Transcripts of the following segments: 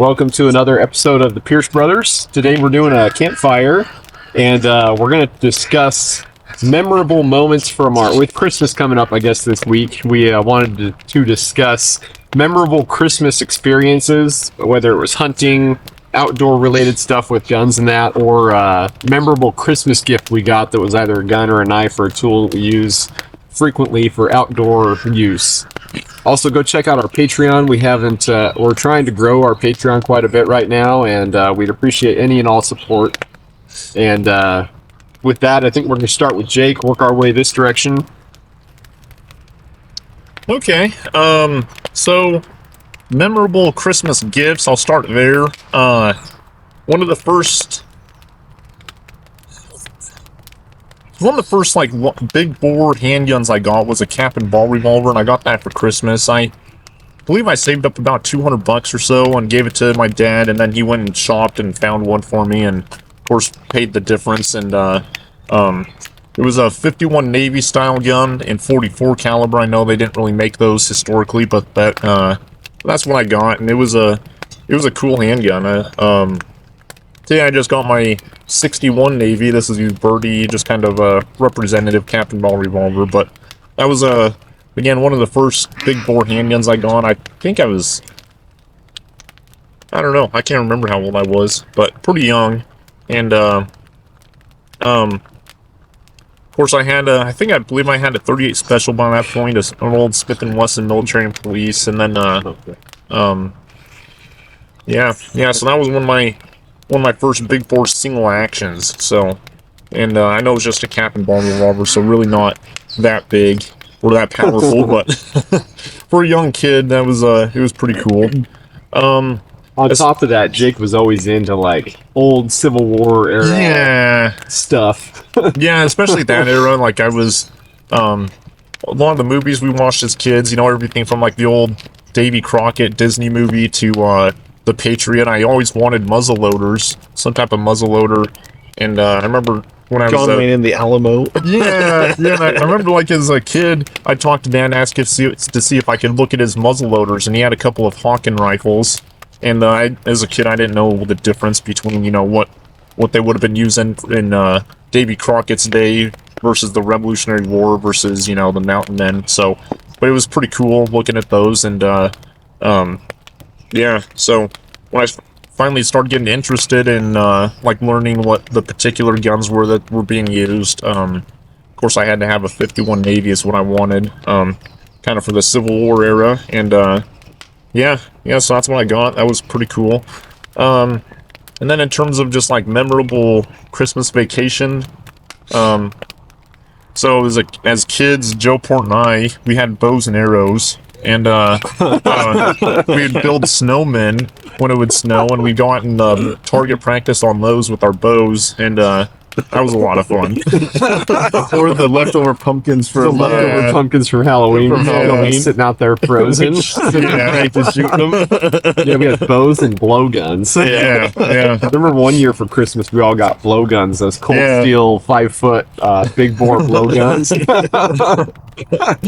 Welcome to another episode of the Pearce Brothers. Today we're doing a campfire, and we're going to discuss memorable moments from with Christmas coming up, I guess, this week. We wanted to discuss memorable Christmas experiences, whether it was hunting, outdoor-related stuff with guns and that, or memorable Christmas gift we got that was either a gun or a knife or a tool that we use frequently for outdoor use. Also, go check out our Patreon. We're trying to grow our Patreon quite a bit right now, and we'd appreciate any and all support. And with that, I think we're going to start with Jake, work our way this direction. Okay, so memorable Christmas gifts, I'll start there. One of the first like big bore handguns I got was a cap and ball revolver, and I got that for Christmas. I believe I saved up about $200 or so and gave it to my dad, and then he went and shopped and found one for me, and of course paid the difference. And it was a 51 Navy style gun and 44 caliber. I know they didn't really make those historically, but that's what I got, and it was a cool handgun. Today I just got my 61 Navy. This is used Birdie, just kind of a representative cap and ball revolver. But that was again one of the first big bore handguns I got. I think I don't know, I can't remember how old I was, but pretty young. And of course I believe I had a 38 special by that point, an old Smith & Wesson military and police, and then yeah, so that was one of my first big bore single actions. So, and I know it was just a cap and ball revolver, so really not that big or that powerful, but for a young kid, that was it was pretty cool. On top of that, Jake was always into like old Civil War era stuff. Yeah, especially that era. Like I was, a lot of the movies we watched as kids, everything from like the old Davy Crockett Disney movie to The Patriot. I always wanted muzzle loaders, some type of muzzle loader, and I remember when I was John Wayne in the Alamo. Yeah. I remember like as a kid, I talked to Dad, asked to see if I could look at his muzzle loaders, and he had a couple of Hawken rifles. And as a kid, I didn't know the difference between what they would have been using in Davy Crockett's day versus the Revolutionary War versus the Mountain Men. So, but it was pretty cool looking at those, and yeah. So when I finally started getting interested in like learning what the particular guns were that were being used, of course I had to have a 51 Navy is what I wanted, kind of for the Civil War era, and yeah, so that's what I got. That was pretty cool. And then in terms of just like memorable Christmas vacation, so it was as kids, Joe Port and I, we had bows and arrows, and we'd build snowmen when it would snow, and we'd go out and target practice on those with our bows, and that was a lot of fun. Or the leftover pumpkins for pumpkins from Halloween. Sitting out there frozen. Practice shooting them. Yeah, we had bows and blowguns. Yeah. I remember one year for Christmas we all got blowguns, those cold steel 5-foot big bore blowguns. We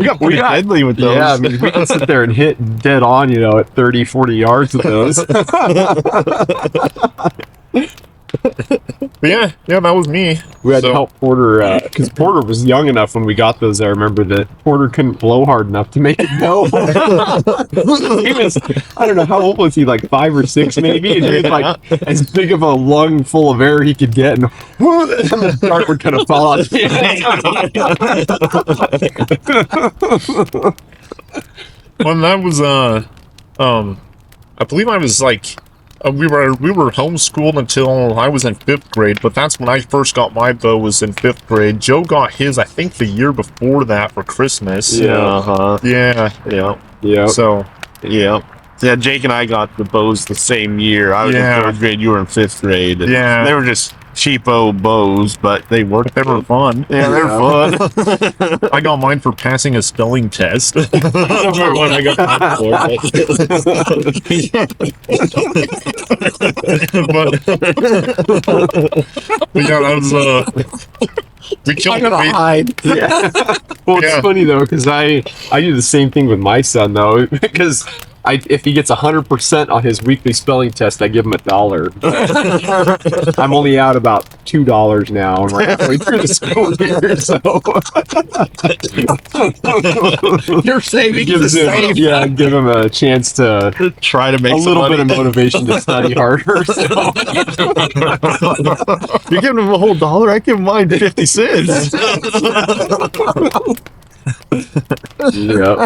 got pretty deadly with those. Yeah, I mean, we can sit there and hit dead on, at 30, 40 yards with those. But yeah, that was me. We had to help Porter, because Porter was young enough when we got those. I remember that Porter couldn't blow hard enough to make it go. He was, I don't know, how old was he, like 5 or 6 maybe? And he was like as big of a lung full of air he could get, and the dart would kind of fall out. Well, that was, I believe I was like, we were homeschooled until I was in 5th grade, but that's when I first got my bow, was in 5th grade. Joe got his, I think, the year before that for Christmas. Yeah. Yeah. So, yeah. Yeah, Jake and I got the bows the same year. I was in 3rd grade, you were in 5th grade. Yeah. They were just cheapo bows, but they worked. They were fun. Yeah, they were fun. I got mine for passing a spelling test. I don't remember when I got mine for. But yeah, that was we killed I'm gonna hide. Yeah. Well, it's funny though, because I do the same thing with my son though, because if he gets 100% on his weekly spelling test, I give him $1. I'm only out about $2 now. I'm right halfway through the school year, so You're saving give the same. give him a chance to Try to make a some little money. bit of motivation to study harder. So. You're giving him a whole $1. I give mine 50 cents. Yep.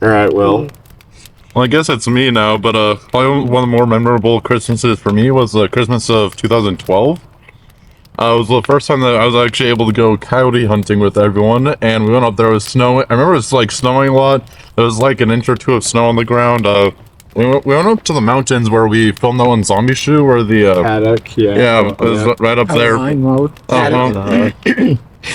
All right. Well, Well, I guess it's me now, but probably one of the more memorable Christmases for me was the Christmas of 2012. It was the first time that I was actually able to go coyote hunting with everyone, and we went up there. It was snowing. I remember it was like snowing a lot. There was like an inch or two of snow on the ground. We went up to the mountains where we filmed that one zombie shoot where the paddock. yeah, it was right up there. Line road. Uh-huh.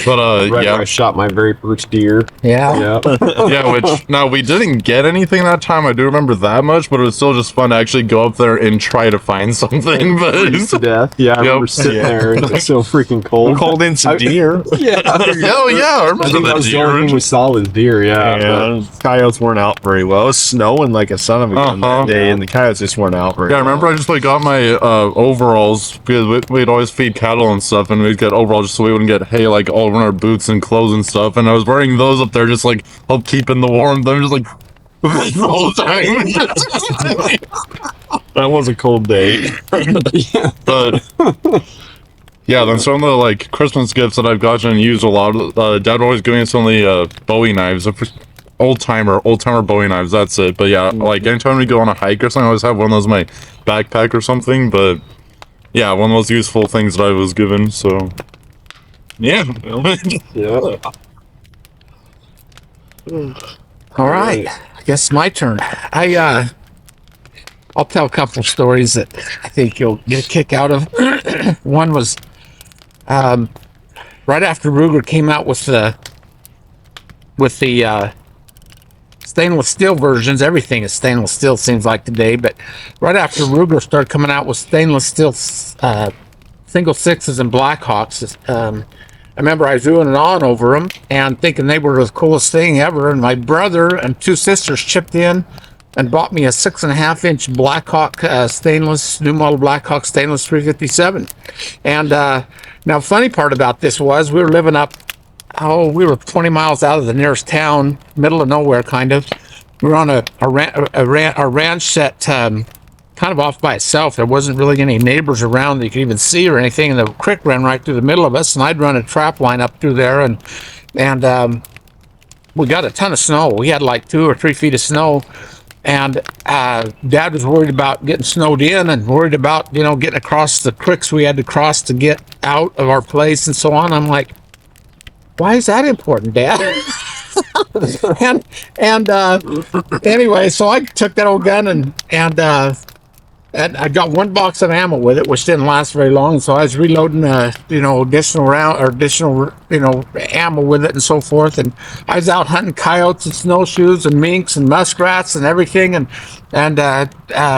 But Right where yeah, I shot my very first deer. Yeah. Yeah. yeah. Which now we didn't get anything that time. I do remember that much, but it was still just fun to actually go up there and try to find something. Freeze to But death. Yeah, I Yep. remember sitting there and it was so freaking cold. Called in some deer. Yeah. oh yeah, I I remember think that that was the only thing deer. we saw was deer. Yeah. Yeah, coyotes weren't out very well. It was snowing like a son of a gun Uh-huh. that day, and the coyotes just weren't out very Yeah, I well. remember I just like got my overalls because we'd always feed cattle and stuff, and we'd get overalls just so we wouldn't get hay like all over our boots and clothes and stuff. And I was wearing those up there just like help keeping the warmth. I'm just like the whole time. That was a cold day. But yeah, then some of the like Christmas gifts that I've gotten and used a lot. Dad always gave me some of the Bowie knives. Old timer Bowie knives. That's it. But yeah, like anytime we go on a hike or something, I always have one of those in my backpack or something. But yeah, one of those useful things that I was given. So yeah. Yeah. All right. I guess it's my turn. I'll tell a couple of stories that I think you'll get a kick out of. One was right after Ruger came out with the stainless steel versions. Everything is stainless steel, seems like today, but right after Ruger started coming out with stainless steel single sixes and Blackhawks, I remember I was doing it on over them and thinking they were the coolest thing ever. And my brother and two sisters chipped in and bought me a 6.5-inch Blackhawk stainless, new model Blackhawk stainless 357. And now, funny part about this was we were living up, we were 20 miles out of the nearest town, middle of nowhere, kind of. We were on a ranch set kind of off by itself. There wasn't really any neighbors around that you could even see or anything, and the creek ran right through the middle of us, and I'd run a trap line up through there, and we got a ton of snow. We had like 2 or 3 feet of snow, and Dad was worried about getting snowed in and worried about, getting across the creeks we had to cross to get out of our place and so on. I'm like, why is that important, Dad? and anyway, so I took that old gun and I got 1 box of ammo with it, which didn't last very long. So I was reloading, additional round or additional, ammo with it and so forth. And I was out hunting coyotes and snowshoes and minks and muskrats and everything. And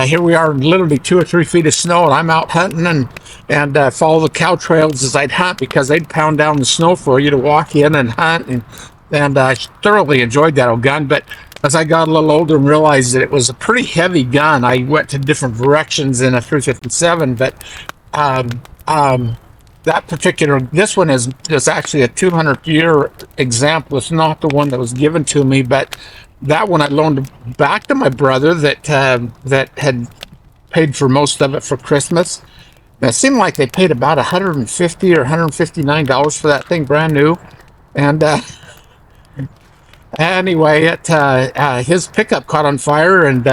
here we are, literally 2 or 3 feet of snow, and I'm out hunting and follow the cow trails as I'd hunt, because they'd pound down the snow for you to walk in and hunt. And I thoroughly enjoyed that old gun. But as I got a little older and realized that it was a pretty heavy gun, I went to different directions in a 357. But that particular, this one is actually a 200-year example. It's not the one that was given to me, but that one I loaned back to my brother that had paid for most of it for Christmas. And it seemed like they paid about $150 or $159 for that thing, brand new. And anyway, his pickup caught on fire, and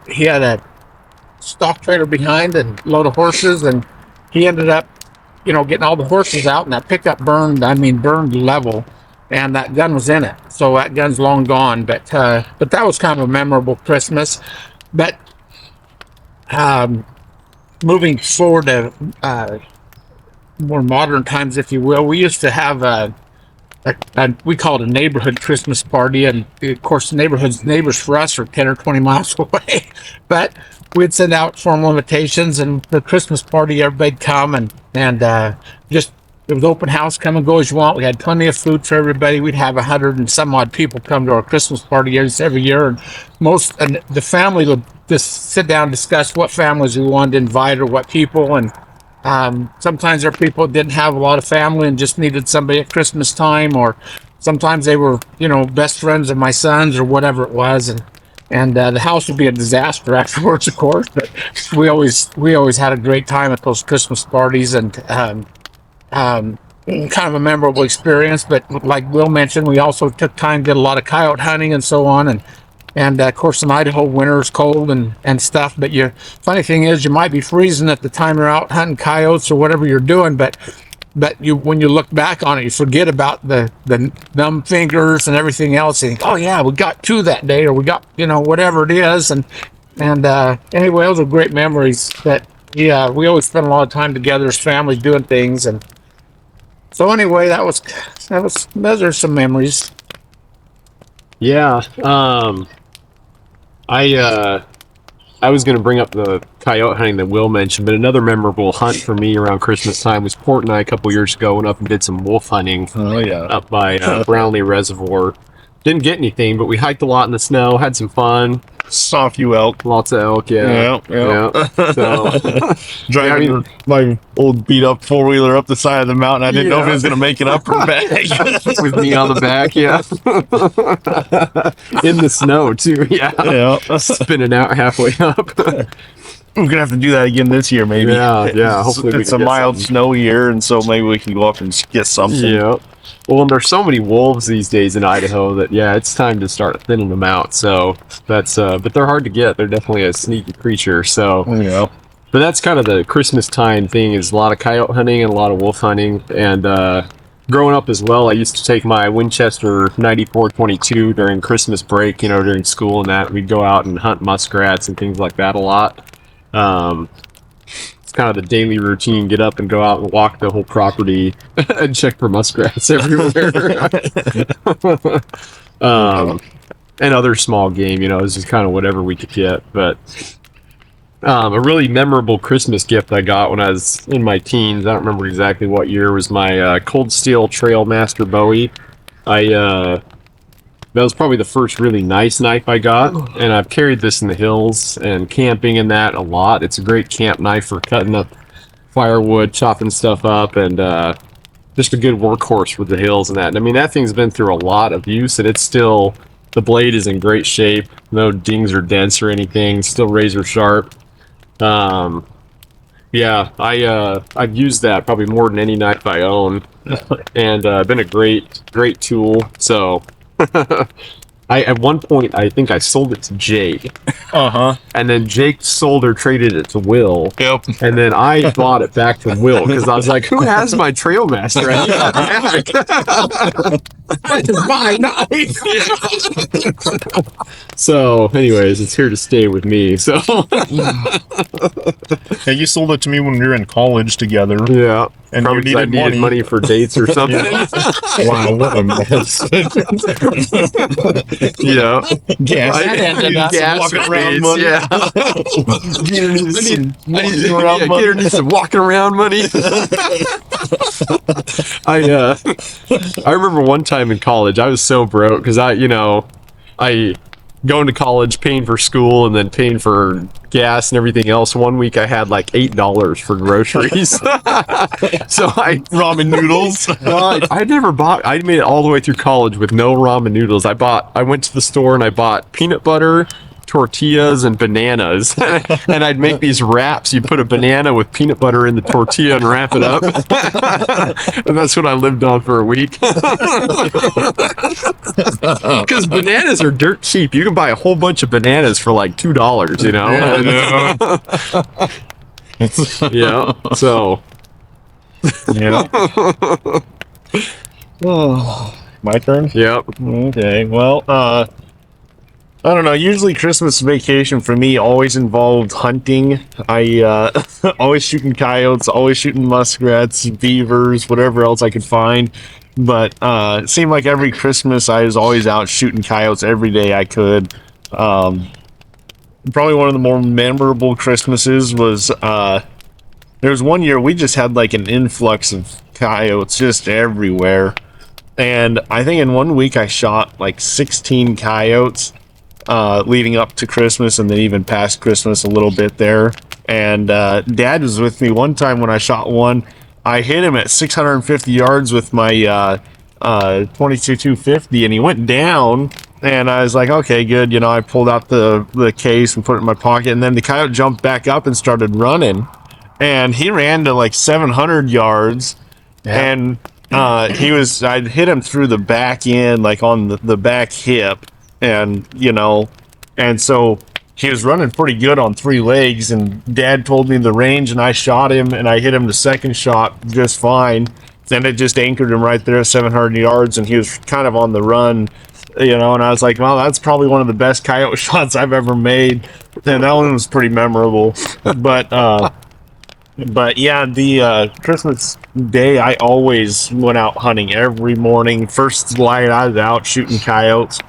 he had a stock trailer behind and a load of horses, and he ended up, getting all the horses out, and that pickup burned level, and that gun was in it. So that gun's long gone, but that was kind of a memorable Christmas. But moving forward to more modern times, if you will, we used to have we call it a neighborhood Christmas party, and of course the neighbors for us are 10 or 20 miles away, but we'd send out formal invitations, and the Christmas party, everybody'd come and just It was open house, come and go as you want. We had plenty of food for everybody. We'd have 100 and some odd people come to our Christmas party every year. And the family would just sit down and discuss what families we wanted to invite or what people. And sometimes there are people that didn't have a lot of family and just needed somebody at Christmas time, or sometimes they were, best friends of my sons or whatever it was. And the house would be a disaster afterwards, of course. But we always had a great time at those Christmas parties, and kind of a memorable experience. But like Will mentioned, we also took time, did a lot of coyote hunting and so on. And of course, in Idaho, winter is cold and stuff. But funny thing is, you might be freezing at the time you're out hunting coyotes or whatever you're doing. But when you look back on it, you forget about the numb fingers and everything else. You think, oh yeah, we got two that day, or we got whatever it is. And anyway, those are great memories. That we always spent a lot of time together as family doing things. And so anyway, those are some memories. Yeah. I was going to bring up the coyote hunting that Will mentioned, but another memorable hunt for me around Christmas time was Port and I a couple years ago went up and did some wolf hunting. Oh yeah, up by Brownlee Reservoir. Didn't get anything, but we hiked a lot in the snow, had some fun. saw a few elk. Lots of elk, yeah. So, Driving my old beat up 4-wheeler up the side of the mountain. I didn't know if it was going to make it up or back. With me on the back, yeah. In the snow, too, yeah. Spinning out halfway up. We're going to have to do that again this year, maybe. Yeah. Hopefully it's a mild snow year, and so maybe we can go up and get something. Yeah. Well, and there's so many wolves these days in Idaho that, it's time to start thinning them out. So that's, but they're hard to get. They're definitely a sneaky creature. So, but that's kind of the Christmas time thing, is a lot of coyote hunting and a lot of wolf hunting. And growing up as well, I used to take my Winchester 94-22 during Christmas break, during school and that. We'd go out and hunt muskrats and things like that a lot. It's kind of the daily routine, get up and go out and walk the whole property and check for muskrats everywhere. And other small game, it's just kind of whatever we could get. But a really memorable Christmas gift I got when I was in my teens, I don't remember exactly what year, was my Cold Steel Trailmaster Bowie. That was probably the first really nice knife I got, and I've carried this in the hills and camping in that a lot. It's a great camp knife for cutting up firewood, chopping stuff up, and just a good workhorse for the hills and that. And I mean, that thing's been through a lot of use, and it's still, the blade is in great shape. No dings or dents or anything. Still razor sharp. I've used that probably more than any knife I own, and been a great tool. So. At one point, I think I sold it to Jake. And then Jake sold or traded it to Will. Yep. And then I bought it back to Will because I was like, who has my Trailmaster? I need that back. That's my knife. So, anyways, it's here to stay with me. So, yeah, you sold it to me when we were in college together. Yeah. And probably you I needed money for dates or something. Wow, what a mess. Yeah. Gas. Gas walking for around dates, money. yeah. Gator needs some walking around money. I remember one time in college, I was so broke because I going to college, paying for school, and then paying for gas and everything else. One week I had like $8 for groceries. So ramen noodles. I never bought. I made it all the way through college with no ramen noodles. I went to the store and I bought peanut butter, tortillas, and bananas. And I'd make these wraps. You put a banana with peanut butter in the tortilla and wrap it up. And that's what I lived on for a week. Because bananas are dirt cheap. You can buy a whole bunch of bananas for like $2, Yeah, so. My turn? Yep. Okay, well, I don't know. Usually Christmas vacation for me always involved hunting. I always shooting coyotes, always shooting muskrats, beavers, whatever else I could find. But it seemed like every Christmas I was always out shooting coyotes every day I could. Probably one of the more memorable Christmases was there was one year we just had like an influx of coyotes just everywhere. And I think in 1 week I shot like 16 coyotes leading up to Christmas, and then even past Christmas a little bit there. And Dad was with me one time when I shot one. I hit him at 650 yards with my 22-250, and he went down. And I was like, okay, good. You know, I pulled out the case and put it in my pocket, and then the coyote jumped back up and started running. And he ran to like 700 yards, and I'd hit him through the back end, like on the back hip, and you know, and so he was running pretty good on 3 legs, and Dad told me the range, and I shot him, and I hit him the second shot just fine. Then it just anchored him right there at 700 yards, and he was kind of on the run, you know, and I was like, well, that's probably one of the best coyote shots I've ever made, and that one was pretty memorable. But yeah, the Christmas Day, I always went out hunting every morning. First light, I was out shooting coyotes.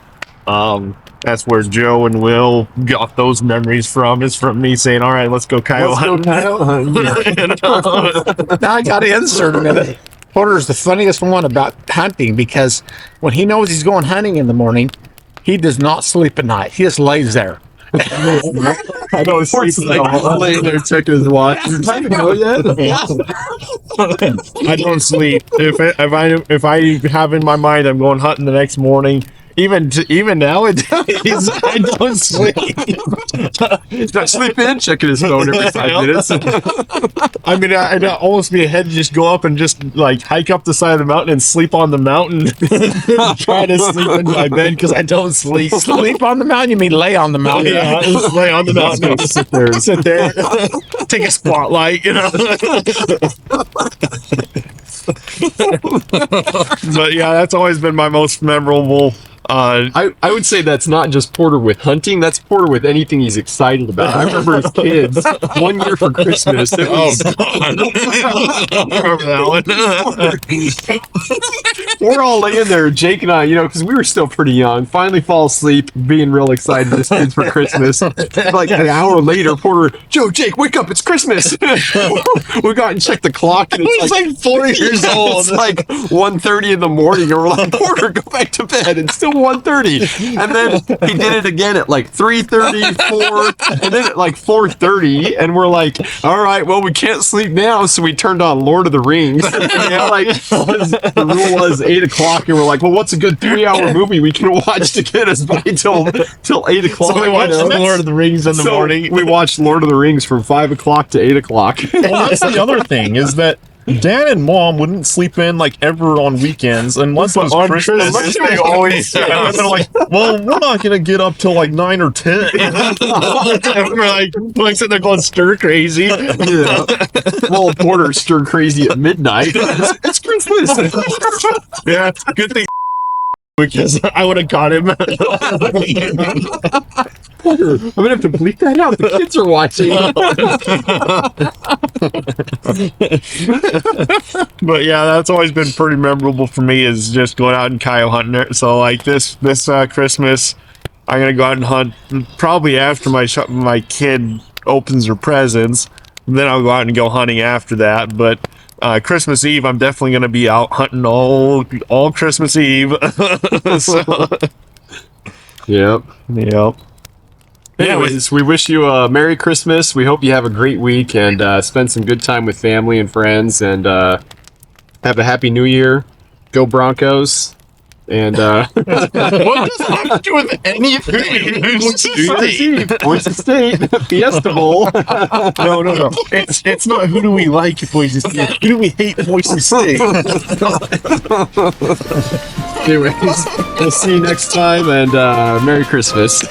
That's where Joe and Will got those memories from. Is from me saying, "All right, let's go coyote hunting." Now I got to insert a minute. Porter's the funniest one about hunting because when he knows he's going hunting in the morning, he does not sleep at night. He just lays there. I don't sleep laying there checking his watch. I don't sleep. If I have in my mind I'm going hunting the next morning, even nowadays, I don't sleep. He's not sleeping, checking his phone every 5 minutes. I mean, I'd almost be ahead to just go up and just like hike up the side of the mountain and sleep on the mountain. Try to sleep in my bed because I don't sleep. Sleep on the mountain? You mean lay on the mountain? Yeah, just lay on the mountain and sit there, take a spotlight, you know. But yeah, that's always been my most memorable. I would say that's not just Porter with hunting, that's Porter with anything he's excited about. I remember as kids, 1 year for Christmas, it was, remember that one. we're all laying there, Jake and I, you know, because we were still pretty young, finally fall asleep, being real excited this kids for Christmas. Like an hour later, Porter, Joe, Jake, wake up, it's Christmas. We got and checked the clock, and It's like 4 years old. It's like 1:30 in the morning, and we're like, Porter, go back to bed. It's still 1:30, and then he did it again at like 3:30, 4, and then at like 4:30, and we're like, all right, well, we can't sleep now, so we turned on Lord of the Rings. And like the rule was 8 o'clock, and we're like, well, what's a good 3-hour movie we can watch to get us by till 8 o'clock? So we watched you know? Lord of the Rings in the morning. We watched Lord of the Rings from 5 o'clock to 8 o'clock. Well, that's the other thing is that Dad and Mom wouldn't sleep in like ever on weekends unless it was on Christmas. Christmas, they always And they're like, well, we're not gonna get up till like 9 or 10. we're like sitting there going stir crazy. Yeah. Well, Porter stir crazy at midnight. It's Christmas. Yeah, good thing because I would have caught him. Porter, I'm gonna have to bleep that out. The kids are watching. But yeah, that's always been pretty memorable for me is just going out and coyote hunting. So like this Christmas, I'm gonna go out and hunt probably after my kid opens her presents. Then I'll go out and go hunting after that. But Christmas Eve, I'm definitely gonna be out hunting all Christmas Eve. So, Yep. yep. Anyways, we wish you a Merry Christmas. We hope you have a great week and spend some good time with family and friends, and have a Happy New Year. Go Broncos. And What does that have to do with anything? Boise State Fiesta Bowl. No. It's not who do we like Boise State. Who do we hate Boise State? Anyways, we'll see you next time, and Merry Christmas.